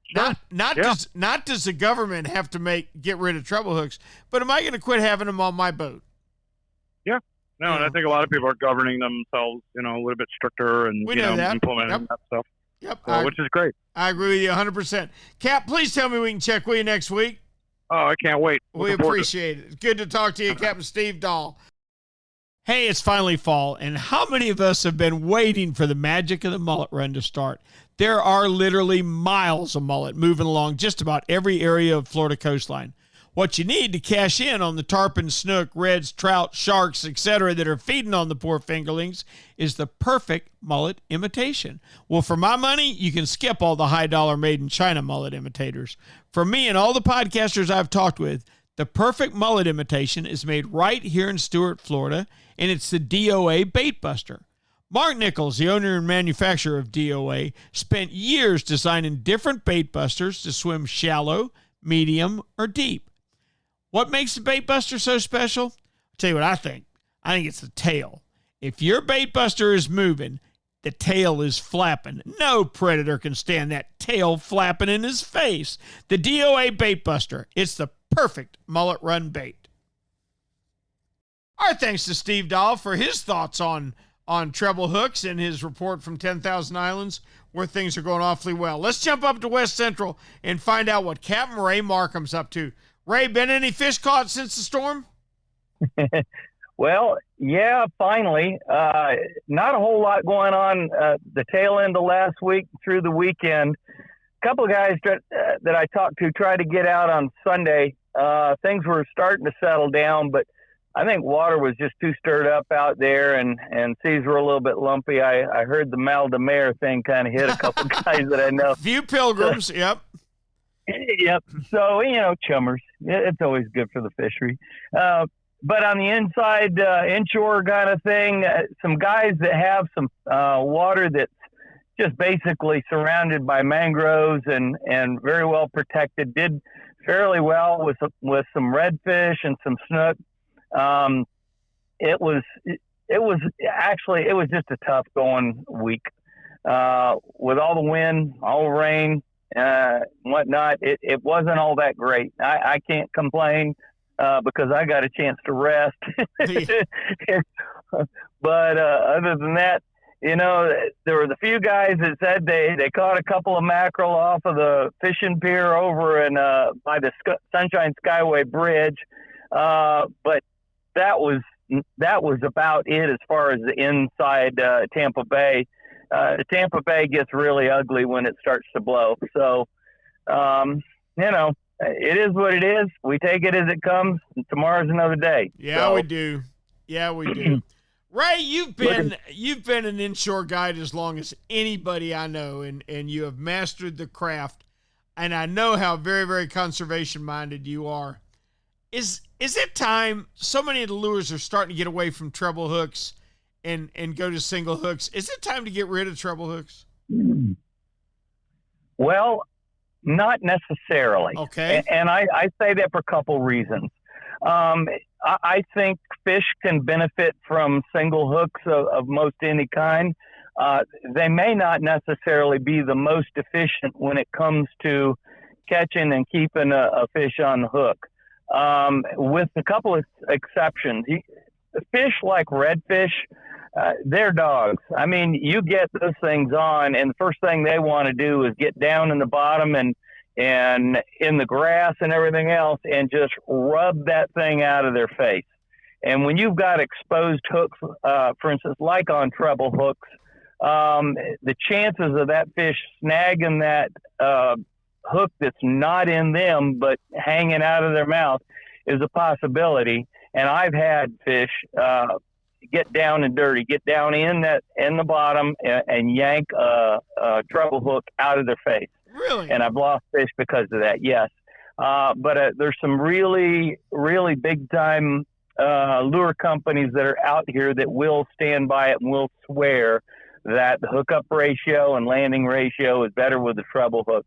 Sure. Not does the government have to get rid of treble hooks, but am I going to quit having them on my boat? Yeah. No, and I think a lot of people are governing themselves, a little bit stricter and implementing that stuff. Yep. Which is great. I agree with you 100%. Cap, please tell me we can check with you next week. Oh, I can't wait. We appreciate it. Good to talk to you, Captain Steve Dahl. Hey, it's finally fall, and how many of us have been waiting for the magic of the mullet run to start? There are literally miles of mullet moving along just about every area of Florida coastline. What you need to cash in on the tarpon, snook, reds, trout, sharks, etc. that are feeding on the poor fingerlings is the perfect mullet imitation. Well, for my money, you can skip all the high-dollar made-in-China mullet imitators. For me and all the podcasters I've talked with, the perfect mullet imitation is made right here in Stuart, Florida, and it's the D.O.A. Bait Buster. Mark Nichols, the owner and manufacturer of D.O.A., spent years designing different bait busters to swim shallow, medium, or deep. What makes the bait buster so special? I'll tell you what I think. I think it's the tail. If your bait buster is moving, the tail is flapping. No predator can stand that tail flapping in his face. The D.O.A. Bait Buster. It's the perfect mullet run bait. Our thanks to Steve Dahl for his thoughts on treble hooks and his report from 10,000 Islands, where things are going awfully well. Let's jump up to West Central and find out what Captain Ray Markham's up to. Ray, been any fish caught since the storm? Well, yeah, finally. Not a whole lot going on the tail end of last week through the weekend. A couple of guys that I talked to tried to get out on Sunday. Things were starting to settle down, but I think water was just too stirred up out there, and seas were a little bit lumpy. I heard the Mal de Mer thing kind of hit a couple guys that I know. A few pilgrims, yep. Yep. So, chummers. It's always good for the fishery. But on the inside, inshore kind of thing, some guys that have some water that's just basically surrounded by mangroves and very well protected did fairly well with some redfish and some snook. It was just a tough going week with all the wind, all the rain, whatnot. It wasn't all that great. I can't complain. Because I got a chance to rest. But other than that, there was a few guys that said they caught a couple of mackerel off of the fishing pier over in by the Sunshine Skyway Bridge. But that was about it as far as the inside Tampa Bay. Tampa Bay gets really ugly when it starts to blow. So, it is what it is. We take it as it comes. Tomorrow's another day. Yeah, we do. Yeah, we do. Ray, you've been an inshore guide as long as anybody I know, and you have mastered the craft. And I know how very, very conservation minded you are. Is it time? So many of the lures are starting to get away from treble hooks and go to single hooks. Is it time to get rid of treble hooks? Well, not necessarily. Okay. And I say that for a couple reasons. I think fish can benefit from single hooks of most any kind. They may not necessarily be the most efficient when it comes to catching and keeping a fish on the hook. With a couple of exceptions. Fish like redfish, they're dogs. I mean, you get those things on, and the first thing they want to do is get down in the bottom and in the grass and everything else and just rub that thing out of their face. And when you've got exposed hooks, for instance, like on treble hooks, the chances of that fish snagging that hook that's not in them but hanging out of their mouth is a possibility. And I've had fish get down and dirty, get down in the bottom and yank a treble hook out of their face. Really? And I've lost fish because of that. Yes. But there's some really, really big time lure companies that are out here that will stand by it and will swear that the hookup ratio and landing ratio is better with the treble hook.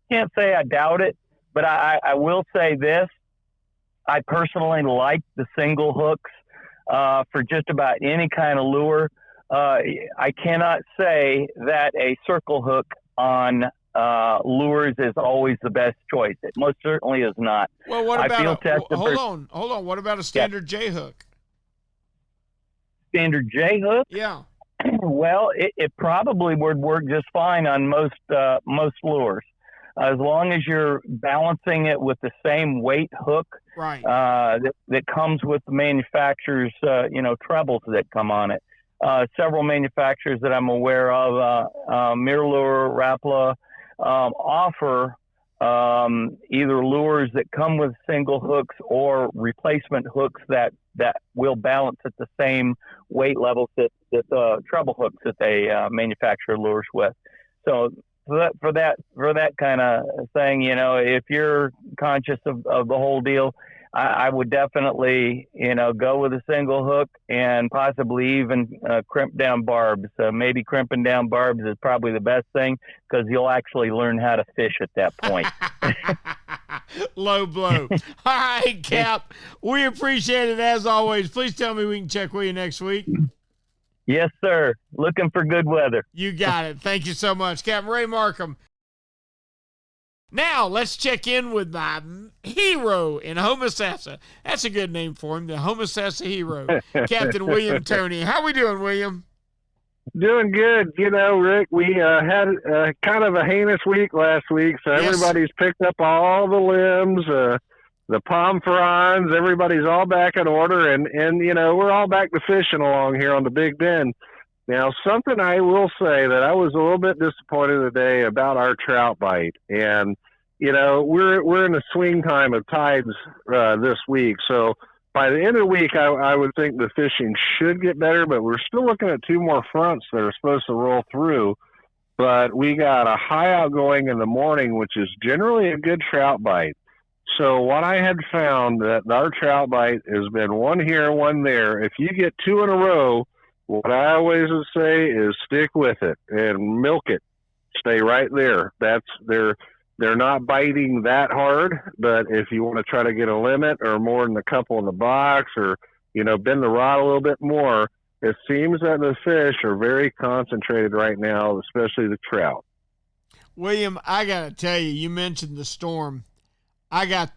Can't say I doubt it, but I will say this. I personally like the single hooks for just about any kind of lure. I cannot say that a circle hook on lures is always the best choice. It most certainly is not. Well, what about hold on. What about a standard J hook? Standard J hook? Yeah. Well, it probably would work just fine on most lures, as long as you're balancing it with the same weight hook, right? That comes with the manufacturer's trebles that come on it. Several manufacturers that I'm aware of, Mirror, Rapala, offer either lures that come with single hooks or replacement hooks that will balance at the same weight levels that treble hooks that they manufacture lures with. So for that kind of thing, if you're conscious of the whole deal, I would definitely, go with a single hook and possibly even crimp down barbs. Maybe crimping down barbs is probably the best thing because you'll actually learn how to fish at that point. Low blow. All right, Cap. We appreciate it as always. Please tell me we can check with you next week. Yes, sir. Looking for good weather. You got it. Thank you so much, Captain Ray Markham. Now, let's check in with my hero in Homosassa. That's a good name for him, the Homosassa hero, Captain William Toney. How we doing, William? Doing good. Rick, we had kind of a heinous week last week, so Yes. Everybody's picked up all the limbs. the palm fronds, everybody's all back in order, and we're all back to fishing along here on the Big Bend. Now, something I will say that I was a little bit disappointed today about our trout bite, and we're in the swing time of tides this week, so by the end of the week, I would think the fishing should get better, but we're still looking at 2 more fronts that are supposed to roll through. But we got a high outgoing in the morning, which is generally a good trout bite. So what I had found that our trout bite has been one here, one there. If you get 2 in a row, what I always would say is stick with it and milk it. Stay right there. They're not biting that hard, but if you want to try to get a limit or more than a couple in the box or, bend the rod a little bit more, it seems that the fish are very concentrated right now, especially the trout. William, I got to tell you, you mentioned the storm. I got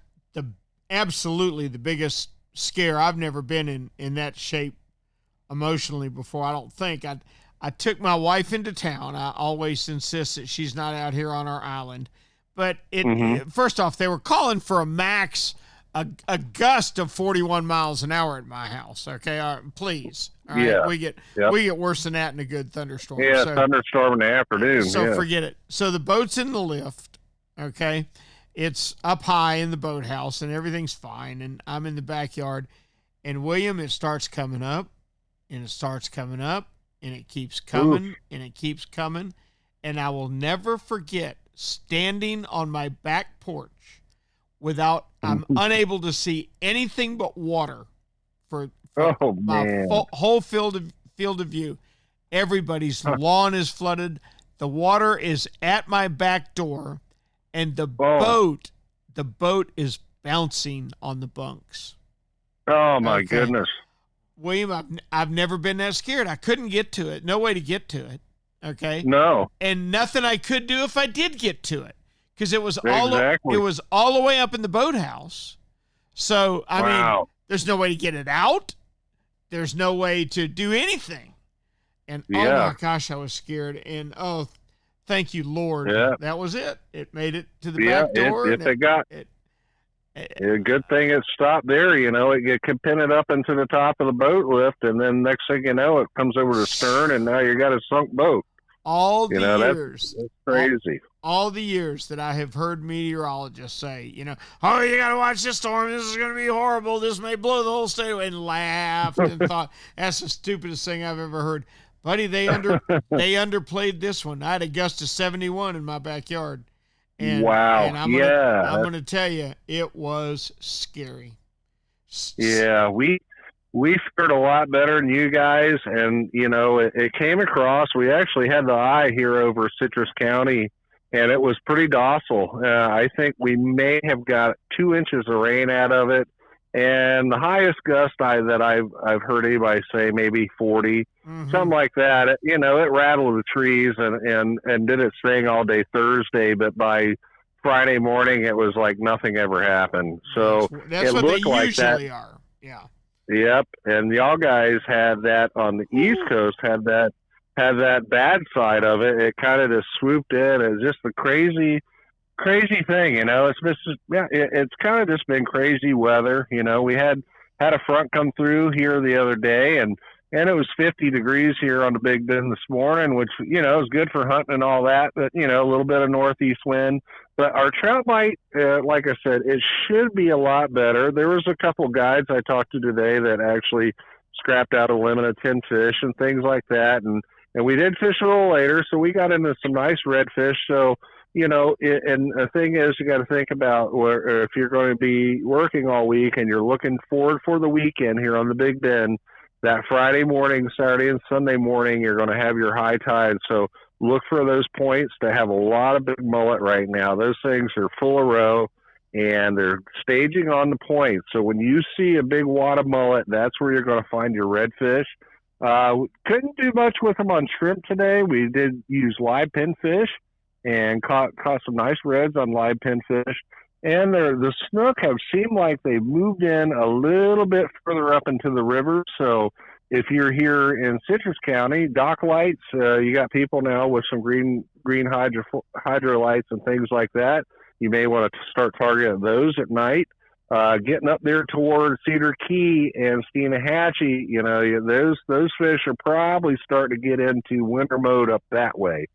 absolutely the biggest scare. I've never been in that shape emotionally before, I don't think. I took my wife into town. I always insist that she's not out here on our island. But first off, they were calling for a max, a gust of 41 miles an hour at my house. Okay, all right, please. All right, yeah, we get worse than that in a good thunderstorm. Yeah, so, thunderstorm in the afternoon. So forget it. So the boat's in the lift. Okay, it's up high in the boathouse, and everything's fine. And I'm in the backyard, and William, it starts coming up, and it starts coming up, and it keeps coming, and it keeps coming, and I will never forget standing on my back porch without I'm unable to see anything but water for my whole field of view. Everybody's lawn is flooded. The water is at my back door, and the boat is bouncing on the bunks. Oh my goodness. William, I've never been that scared. I couldn't get to it. No way to get to it. Okay. No. And nothing I could do if I did get to it, because it was all the way up in the boathouse. So I mean, there's no way to get it out. There's no way to do anything. And oh my gosh, I was scared. And thank you, Lord. Yeah. That was it. It made it to the back door. A good thing it stopped there. It can pin it up into the top of the boat lift, and then next thing you know, it comes over the stern, and now you got a sunk boat. All the years. That's crazy. All the years that I have heard meteorologists say, you got to watch this storm. This is going to be horrible. This may blow the whole state away, and laughed and thought, that's the stupidest thing I've ever heard. Buddy, they underplayed this one. I had a gust of 71 in my backyard. And, wow. And I'm going to tell you, it was scary. Yeah, we fared a lot better than you guys, and it came across. We actually had the eye here over Citrus County, and it was pretty docile. I think we may have got 2 inches of rain out of it, and the highest gust that I've heard anybody say maybe 40, something like that. It rattled the trees and did its thing all day Thursday, but by Friday morning it was like nothing ever happened. So that's what they usually are. Yeah. Yep, and y'all guys had that on the East Coast. Had that bad side of it. It kind of just swooped in. It's just a crazy thing, It's kind of just been crazy weather. We had a front come through here the other day, and it was 50 degrees here on the Big Bend this morning, which is good for hunting and all that. But a little bit of northeast wind. But our trout bite, like I said, it should be a lot better. There was a couple guides I talked to today that actually scrapped out a limit of 10 fish and things like that. And we did fish a little later, so we got into some nice redfish. So, and the thing is, you got to think about if you're going to be working all week and you're looking forward for the weekend here on the Big Bend, that Friday morning, Saturday and Sunday morning, you're going to have your high tide. So look for those points to have a lot of big mullet right now. Those things are full of roe, and they're staging on the point. So when you see a big wad of mullet, that's where you're going to find your redfish. Couldn't do much with them on shrimp today. We did use live pinfish and caught some nice reds on live pinfish. And the snook have seemed like they've moved in a little bit further up into the river. So if you're here in Citrus County, dock lights, you got people now with some green hydro lights and things like that. You may want to start targeting those at night. getting up there towards Cedar Key and Steenahatchee, those fish are probably starting to get into winter mode up that way.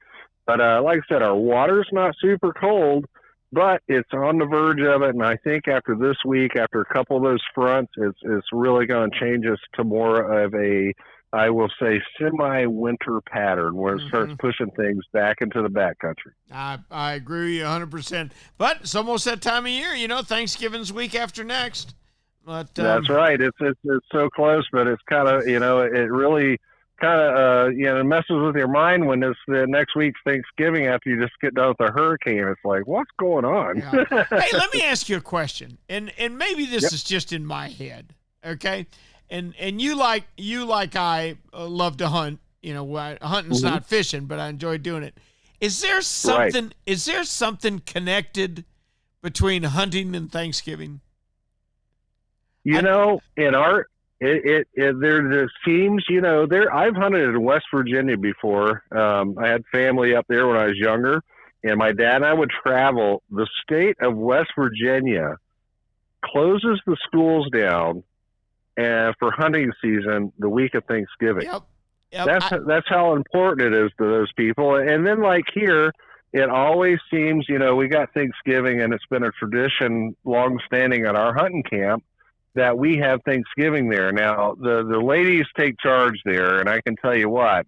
But like I said, our water's not super cold, but it's on the verge of it. And I think after this week, after a couple of those fronts, it's really going to change us to more of a, I will say, semi-winter pattern where it starts pushing things back into the backcountry. I agree with you 100%. But it's almost that time of year, Thanksgiving's week after next. But that's right. It's so close, but it's kind of, it really kind of, it messes with your mind when it's the next week's Thanksgiving after you just get done with a hurricane. It's like, what's going on? Yeah. Hey, let me ask you a question, and maybe this is just in my head, okay? And you like I love to hunt. Hunting's not fishing, but I enjoy doing it. Is there something? Right. Is there something connected between hunting and Thanksgiving? There seems, I've hunted in West Virginia before. I had family up there when I was younger, and my dad and I would travel. The state of West Virginia closes the schools down for hunting season the week of Thanksgiving. Yep. That's how important it is to those people. And then like here, it always seems, we got Thanksgiving, and it's been a tradition long-standing at our hunting camp that we have Thanksgiving there. Now, the ladies take charge there, and I can tell you what,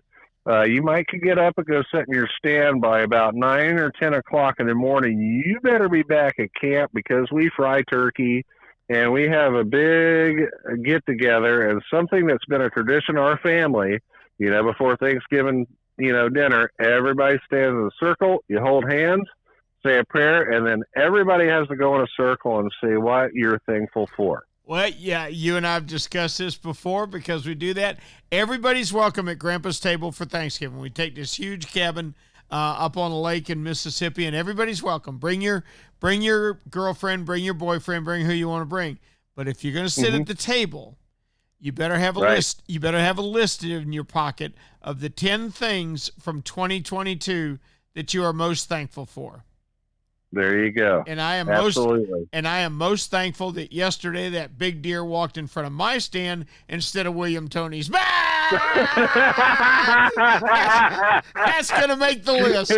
you might could get up and go sit in your stand by about 9 or 10 o'clock in the morning. You better be back at camp because we fry turkey, and we have a big get-together, and something that's been a tradition of our family, before Thanksgiving, dinner, everybody stands in a circle, you hold hands, say a prayer, and then everybody has to go in a circle and say what you're thankful for. Well, yeah, you and I have discussed this before because we do that. Everybody's welcome at Grandpa's table for Thanksgiving. We take this huge cabin up on a lake in Mississippi, and everybody's welcome. Bring your girlfriend, bring your boyfriend, bring who you want to bring. But if you're going to sit at the table, you better have a list. You better have a list in your pocket of the 10 things from 2022 that you are most thankful for. There you go. And I am most thankful that yesterday that big deer walked in front of my stand instead of William Tony's. That's going to make the list.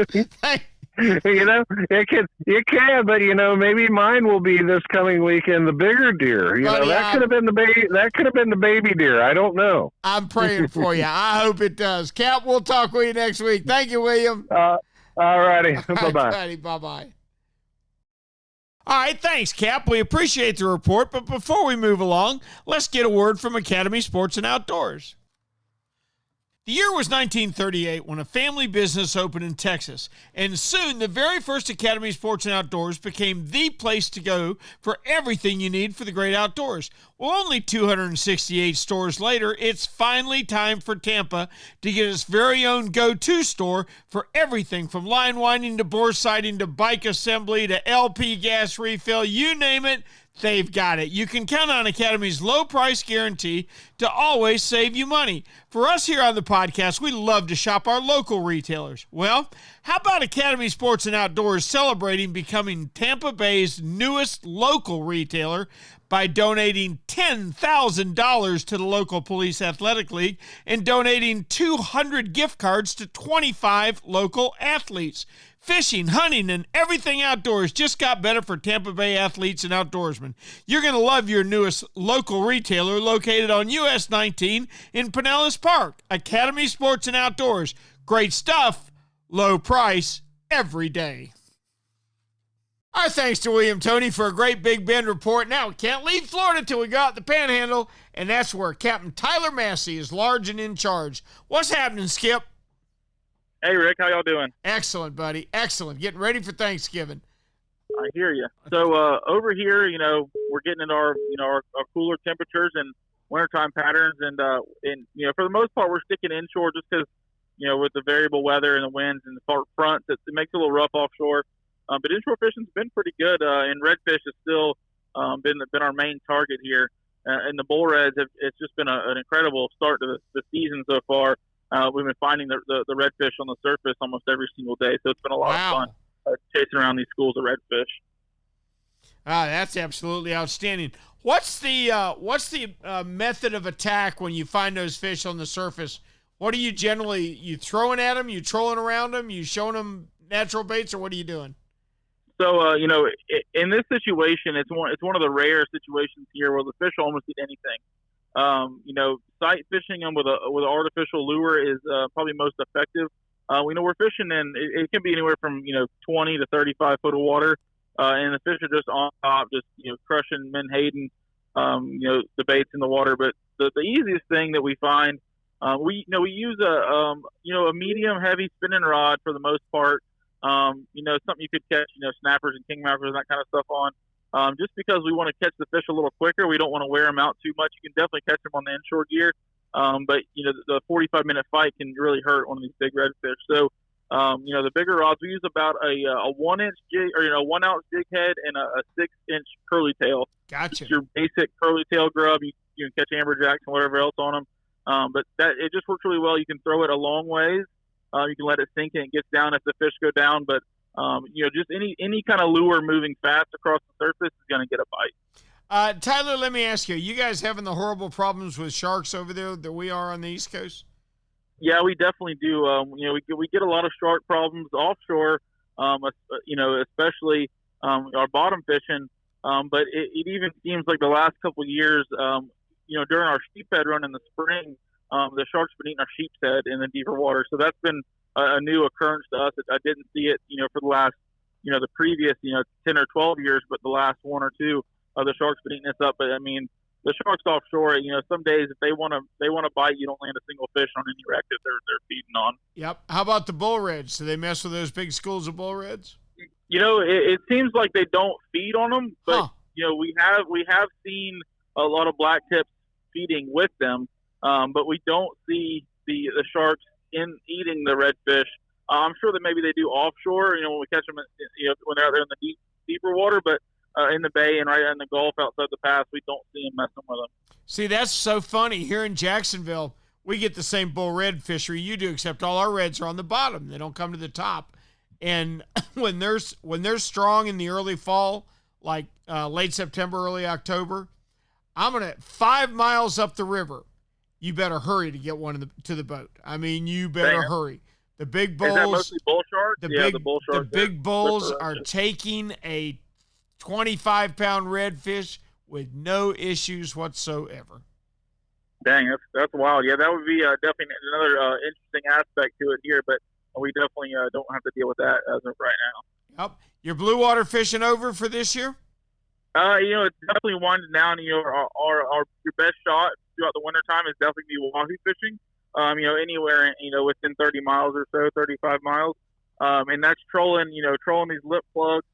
It can, but maybe mine will be this coming weekend the bigger deer. That could have been the baby. That could have been the baby deer. I don't know. I'm praying for you. I hope it does. Cap, we'll talk with you next week. Thank you, William. All righty. Bye-bye. Bye-bye. All right, thanks, Cap. We appreciate the report, but before we move along, let's get a word from Academy Sports and Outdoors. The year was 1938 when a family business opened in Texas, and soon the very first Academy Sports and Outdoors became the place to go for everything you need for the great outdoors. Well, only 268 stores later, it's finally time for Tampa to get its very own go-to store for everything from line winding to bore sighting to bike assembly to LP gas refill, you name it. They've got it. You can count on Academy's low price guarantee to always save you money. For us here on the podcast, we love to shop our local retailers. Well, how about Academy Sports and Outdoors celebrating becoming Tampa Bay's newest local retailer by donating $10,000 to the local police athletic league and donating 200 gift cards to 25 local athletes. Fishing, hunting, and everything outdoors just got better for Tampa Bay athletes and outdoorsmen. You're going to love your newest local retailer located on US 19 in Pinellas Park. Academy Sports and Outdoors. Great stuff, low price, every day. Our thanks to William Tony for a great Big Bend report. Now, we can't leave Florida till we got the Panhandle, and that's where Captain Tyler Massey is large and in charge. What's happening, Skip? Hey, Rick, how y'all doing? Excellent, buddy. Excellent. Getting ready for Thanksgiving. I hear you. So over here, we're getting in our cooler temperatures and wintertime patterns, and for the most part, we're sticking inshore just because, with the variable weather and the winds and the fronts, it makes it a little rough offshore. But inshore fishing's been pretty good, and redfish has still been our main target here. And the bull reds, it's just been an incredible start to the season so far. We've been finding the redfish on the surface almost every single day, so it's been a lot of fun chasing around these schools of redfish. That's absolutely outstanding. What's the method of attack when you find those fish on the surface? What are you generally, you throwing at them, you trolling around them, you showing them natural baits, or what are you doing? So, in this situation, it's one of the rare situations here where the fish will almost eat anything. Sight fishing them with an artificial lure is probably most effective. We're fishing in, it can be anywhere from, 20 to 35 foot of water. And the fish are just on top, just, crushing menhaden, the baits in the water. But the easiest thing that we find, we use a medium heavy spinning rod for the most part. Something you could catch, snappers and kingmakers and that kind of stuff on. Just because we want to catch the fish a little quicker, we don't want to wear them out too much. You can definitely catch them on the inshore gear. But the 45-minute fight can really hurt one of these big redfish. So, the bigger rods, we use about a 1-inch jig or 1 ounce jig head and a 6-inch curly tail. Gotcha. It's your basic curly tail grub. You can catch amberjacks and whatever else on them. But it just works really well. You can throw it a long ways. You can let it sink and it gets down if the fish go down. But just any kind of lure moving fast across the surface is going to get a bite. Tyler, let me ask you: you guys having the horrible problems with sharks over there that we are on the East Coast? Yeah, we definitely do. We get a lot of shark problems offshore, especially our bottom fishing. But it even seems like the last couple of years, during our sheephead run in the spring, the sharks been eating our sheep's head in the deeper water. So that's been a new occurrence to us. I didn't see it, for the last, the previous, 10 or 12 years, but the last 1 or 2, the sharks been eating us up. But I mean, the sharks offshore, some days if they want to bite, you don't land a single fish on any wreck that they're feeding on. Yep. How about the bull reds? Do they mess with those big schools of bull reds? It seems like they don't feed on them, but we have seen a lot of black tips feeding with them, but we don't see the sharks eating the redfish. I'm sure that maybe they do offshore, when we catch them, when they're out there in the deeper water, but in the bay and right in the Gulf outside the pass, we don't see them messing with them. See, that's so funny. Here in Jacksonville, we get the same bull red fishery you do, except all our reds are on the bottom. They don't come to the top. And when they're strong in the early fall, like late September, early October, 5 miles up the river, you better hurry to get one to the boat. I mean, you better hurry. The big bulls. Is that mostly bull sharks? The bull sharks. The big bulls are taking a 25-pound redfish with no issues whatsoever. Dang, that's wild. Yeah, that would be definitely another interesting aspect to it here, but we definitely don't have to deal with that as of right now. Yep. Your blue water fishing over for this year? It's definitely winding down. Our your best shot throughout the wintertime is definitely be wahoo fishing. Anywhere within 30 miles or so, 35 miles, and that's trolling these lip plugs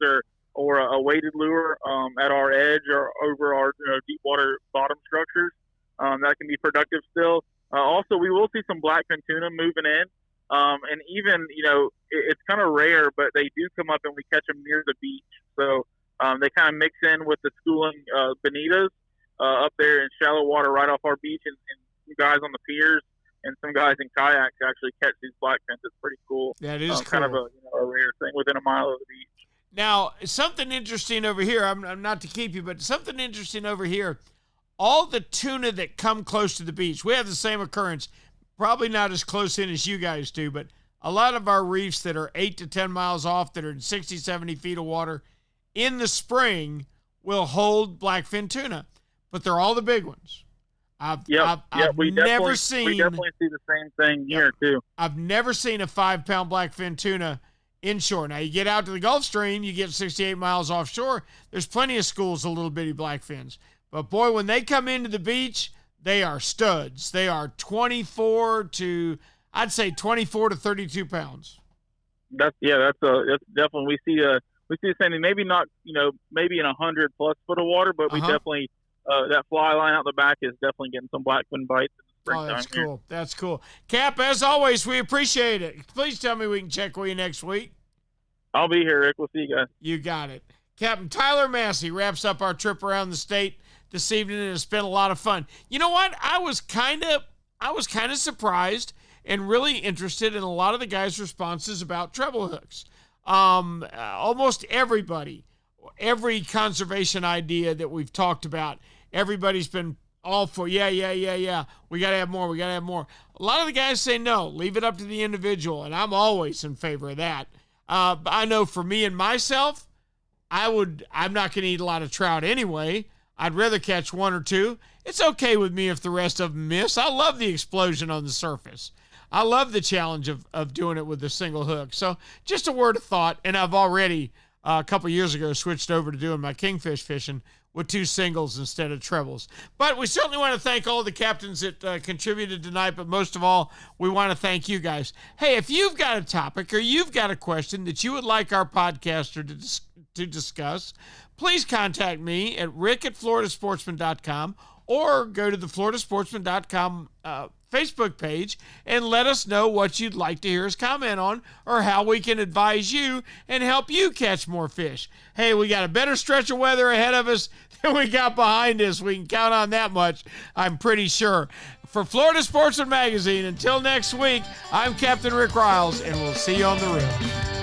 or a weighted lure at our edge or over our deep water bottom structures. That can be productive still. Also, we will see some blackfin tuna moving in, and even it's kind of rare, but they do come up and we catch them near the beach. So they kind of mix in with the schooling bonitas up there in shallow water right off our beach, and some guys on the piers and some guys in kayaks actually catch these blackfins. It's pretty cool. That is cool. Kind of a rare thing within a mile of the beach. Now, something interesting over here, I'm not to keep you, but something interesting over here, all the tuna that come close to the beach, we have the same occurrence, probably not as close in as you guys do, but a lot of our reefs that are 8 to 10 miles off that are in 60, 70 feet of water in the spring will hold blackfin tuna, but they're all the big ones. I've never seen. We definitely see the same thing here too. I've never seen a 5-pound blackfin tuna inshore. Now you get out to the Gulf Stream, you get 68 miles offshore. There's plenty of schools of little bitty blackfins, but boy, when they come into the beach, they are studs. They are 24 to 32 pounds. That's definitely we see the same thing. Maybe not maybe in 100+ foot of water, but we definitely. That fly line out the back is definitely getting some blackfin bites in the springtime. Oh, that's cool. That's cool. Cap, as always, we appreciate it. Please tell me we can check with you next week. I'll be here, Rick. We'll see you guys. You got it. Captain Tyler Massey wraps up our trip around the state this evening, and it's been a lot of fun. You know what? I was kind of surprised and really interested in a lot of the guys' responses about treble hooks. Almost everybody every conservation idea that we've talked about, everybody's been all for, yeah. We got to have more. A lot of the guys say no, leave it up to the individual, and I'm always in favor of that. I know for me and myself, I'm not going to eat a lot of trout anyway. I'd rather catch one or two. It's okay with me if the rest of them miss. I love the explosion on the surface. I love the challenge of doing it with a single hook. So just a word of thought, and I've already, a couple years ago, switched over to doing my kingfish fishing with 2 singles instead of trebles. But we certainly want to thank all the captains that contributed tonight, but most of all, we want to thank you guys. Hey, if you've got a topic or you've got a question that you would like our podcaster to discuss, please contact me at rick@floridasportsman.com or go to the floridasportsman.com Facebook page and let us know what you'd like to hear us comment on or how we can advise you and help you catch more fish. Hey, we got a better stretch of weather ahead of us than we got behind us. We can count on that much, I'm pretty sure. For Florida Sportsman Magazine, until next week, I'm Captain Rick Riles, and we'll see you on the road.